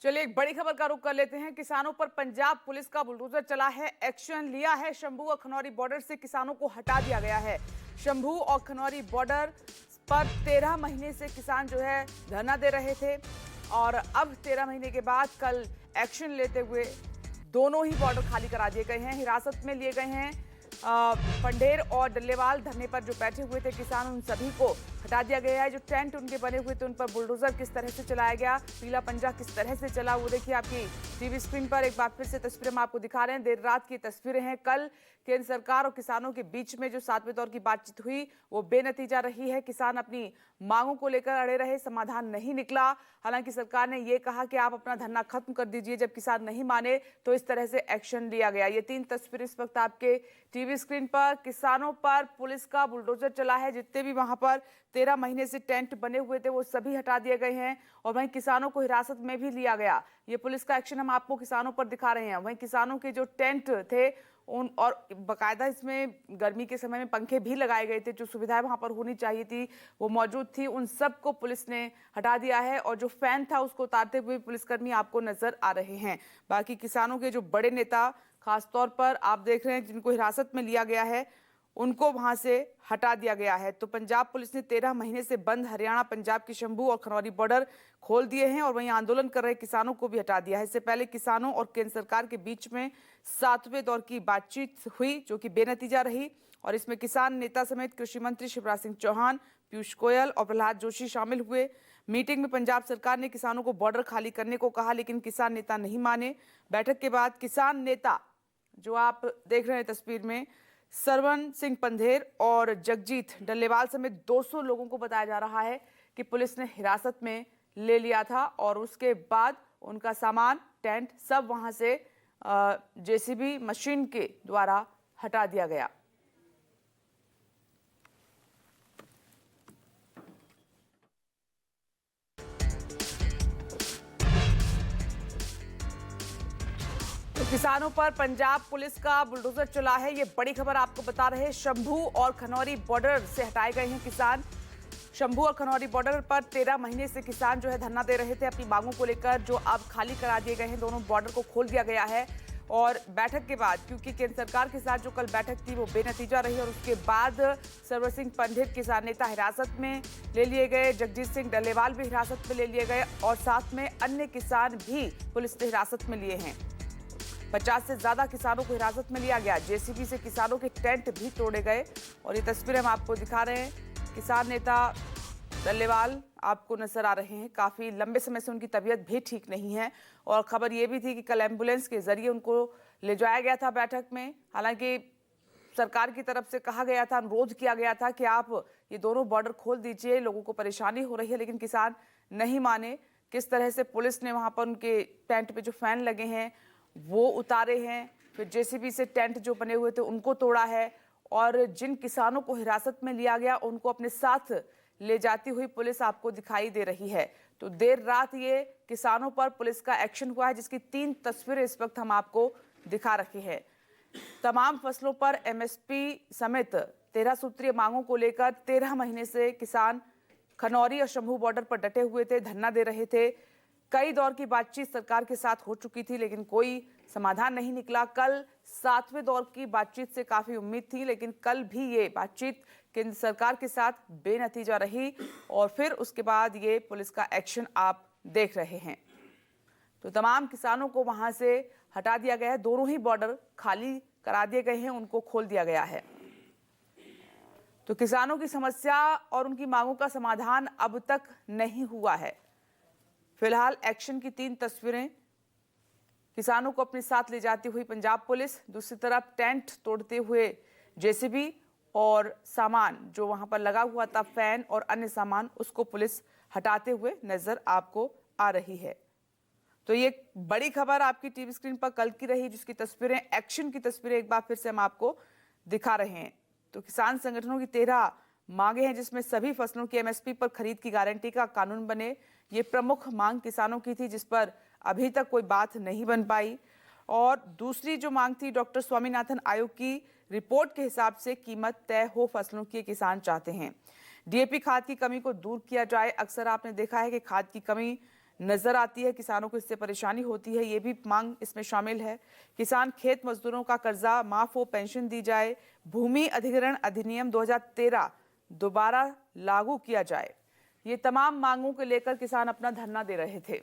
चलिए एक बड़ी खबर का रुख कर लेते हैं। किसानों पर पंजाब पुलिस का बुलडोजर चला है, एक्शन लिया है। शंभू और खनौरी बॉर्डर से किसानों को हटा दिया गया है। शंभू और खनौरी बॉर्डर पर 13 महीने से किसान जो है धरना दे रहे थे और अब 13 महीने के बाद कल एक्शन लेते हुए दोनों ही बॉर्डर खाली करा दिए गए हैं, हिरासत में लिए गए हैं। पंडेर और डल्लेवाल धरने पर जो बैठे हुए थे किसान, उन सभी को हटा दिया गया है। जो टेंट उनके बने हुए थे उन पर बुलडोजर किस तरह से चलाया गया, पीला पंजा किस तरह से चला, वो देखिए आपकी टीवी स्क्रीन पर एक बार फिर से तस्वीरें हम आपको दिखा रहे हैं। देर रात की तस्वीरें हैं। कल केंद्र सरकार और किसानों के बीच में जो 7वें दौर की बातचीत हुई वो बेनतीजा रही है। किसान अपनी मांगों को लेकर अड़े रहे, समाधान नहीं निकला। हालांकि सरकार ने यह कहा कि आप अपना धरना खत्म कर दीजिए। जब किसान नहीं माने तो इस तरह से एक्शन लिया गया। ये 3 तस्वीरें इस वक्त आपके टीवी स्क्रीन पर। किसानों पर पुलिस का बुलडोजर चला है। जितने भी वहां पर 13 महीने से टेंट बने हुए थे वो सभी हटा दिए गए हैं और वहीं किसानों को हिरासत में भी लिया गया। ये पुलिस का एक्शन हम आपको किसानों पर दिखा रहे हैं। वहीं किसानों के जो टेंट थे उन और बाकायदा इसमें गर्मी के समय में पंखे भी लगाए गए थे, जो सुविधाएं वहां पर होनी चाहिए थी वो मौजूद थी, उन सबको पुलिस ने हटा दिया है और जो फैन था उसको उतारते हुए पुलिसकर्मी आपको नजर आ रहे हैं। बाकी किसानों के जो बड़े नेता खासतौर पर आप देख रहे हैं जिनको हिरासत में लिया गया है उनको वहां से हटा दिया गया है। तो पंजाब पुलिस ने 13 महीने से बंद हरियाणा पंजाब की शंभू और खनौरी बॉर्डर खोल दिए हैं और वहीं आंदोलन कर रहे किसानों को भी हटा दिया है। इससे पहले किसानों और केंद्र सरकार के बीच में 7वें दौर की बातचीत हुई जो कि बेनतीजा रही और इसमें किसान नेता समेत कृषि मंत्री शिवराज सिंह चौहान, पीयूष गोयल और प्रहलाद जोशी शामिल हुए। मीटिंग में पंजाब सरकार ने किसानों को बॉर्डर खाली करने को कहा, लेकिन किसान नेता नहीं माने। बैठक के बाद किसान नेता जो आप देख रहे हैं तस्वीर में, सरवन सिंह पंधेर और जगजीत डल्लेवाल समेत 200 लोगों को बताया जा रहा है कि पुलिस ने हिरासत में ले लिया था और उसके बाद उनका सामान, टेंट सब वहां से जेसीबी मशीन के द्वारा हटा दिया गया। किसानों पर पंजाब पुलिस का बुलडोजर चला है, ये बड़ी खबर आपको बता रहे हैं। शंभू और खनौरी बॉर्डर से हटाए गए हैं किसान। शंभू और खनौरी बॉर्डर पर 13 महीने से किसान जो है धरना दे रहे थे अपनी मांगों को लेकर, जो अब खाली करा दिए गए हैं। दोनों बॉर्डर को खोल दिया गया है और बैठक के बाद, क्योंकि केंद्र सरकार के साथ जो कल बैठक थी वो बेनतीजा रही और उसके बाद सरवन सिंह पंधेर किसान नेता हिरासत में ले लिए गए, जगजीत सिंह डल्लेवाल भी हिरासत में ले लिए गए और साथ में अन्य किसान भी पुलिस ने हिरासत में लिए हैं। 50 से ज्यादा किसानों को हिरासत में लिया गया। जेसीबी से किसानों के टेंट भी तोड़े गए और ये तस्वीरें हम आपको दिखा रहे हैं। किसान नेता डल्लेवाल आपको नजर आ रहे हैं। काफी लंबे समय से उनकी तबीयत भी ठीक नहीं है और खबर ये भी थी कि कल एम्बुलेंस के जरिए उनको ले जाया गया था बैठक में। हालांकि सरकार की तरफ से कहा गया था, अनुरोध किया गया था कि आप ये दोनों बॉर्डर खोल दीजिए, लोगों को परेशानी हो रही है, लेकिन किसान नहीं माने। किस तरह से पुलिस ने वहां पर उनके टेंट पे जो फैन लगे हैं वो उतारे हैं, फिर जेसीबी से टेंट जो बने हुए थे उनको तोड़ा है और जिन किसानों को हिरासत में लिया गया उनको अपने साथ ले जाती हुई पुलिस आपको दिखाई दे रही है। तो देर रात ये किसानों पर पुलिस का एक्शन हुआ है, जिसकी 3 तस्वीरें इस वक्त हम आपको दिखा रखे हैं। तमाम फसलों पर एमएसपी समेत 13 सूत्रीय मांगों को लेकर 13 महीने से किसान खनौरी और शंभू बॉर्डर पर डटे हुए थे, धरना दे रहे थे। कई दौर की बातचीत सरकार के साथ हो चुकी थी लेकिन कोई समाधान नहीं निकला। कल 7वें दौर की बातचीत से काफी उम्मीद थी, लेकिन कल भी ये बातचीत केंद्र सरकार के साथ बेनतीजा रही और फिर उसके बाद ये पुलिस का एक्शन आप देख रहे हैं। तो तमाम किसानों को वहां से हटा दिया गया है। दोनों ही बॉर्डर खाली करा दिए गए हैं, उनको खोल दिया गया है। तो किसानों की समस्या और उनकी मांगों का समाधान अब तक नहीं हुआ है। फिलहाल एक्शन की 3 तस्वीरें, किसानों को अपने साथ ले जाती हुई पंजाब पुलिस, दूसरी तरफ टेंट तोड़ते हुए जेसीबी और सामान जो वहां पर लगा हुआ था, फैन और अन्य सामान, उसको पुलिस हटाते हुए नजर आपको आ रही है। तो ये बड़ी खबर आपकी टीवी स्क्रीन पर कल की रही, जिसकी तस्वीरें, एक्शन की तस्वीरें एक बार फिर से हम आपको दिखा रहे हैं। तो किसान संगठनों की 13 मांगे हैं जिसमें सभी फसलों की एमएसपी पर खरीद की गारंटी का कानून बने, ये प्रमुख मांग किसानों की थी, जिस पर अभी तक कोई बात नहीं बन पाई। और दूसरी जो मांग थी, डॉक्टर स्वामीनाथन आयोग की रिपोर्ट के हिसाब से कीमत तय हो फसलों की, किसान चाहते हैं। डीएपी खाद की कमी को दूर किया जाए। अक्सर आपने देखा है कि खाद की कमी नजर आती है। किसानों को इससे परेशानी होती है, ये भी मांग इसमें शामिल है। किसान खेत मजदूरों का कर्जा माफ हो, पेंशन दी जाए, भूमि अधिग्रहण अधिनियम 2013 दोबारा लागू किया जाए। ये तमाम मांगों को लेकर किसान अपना धरना दे रहे थे।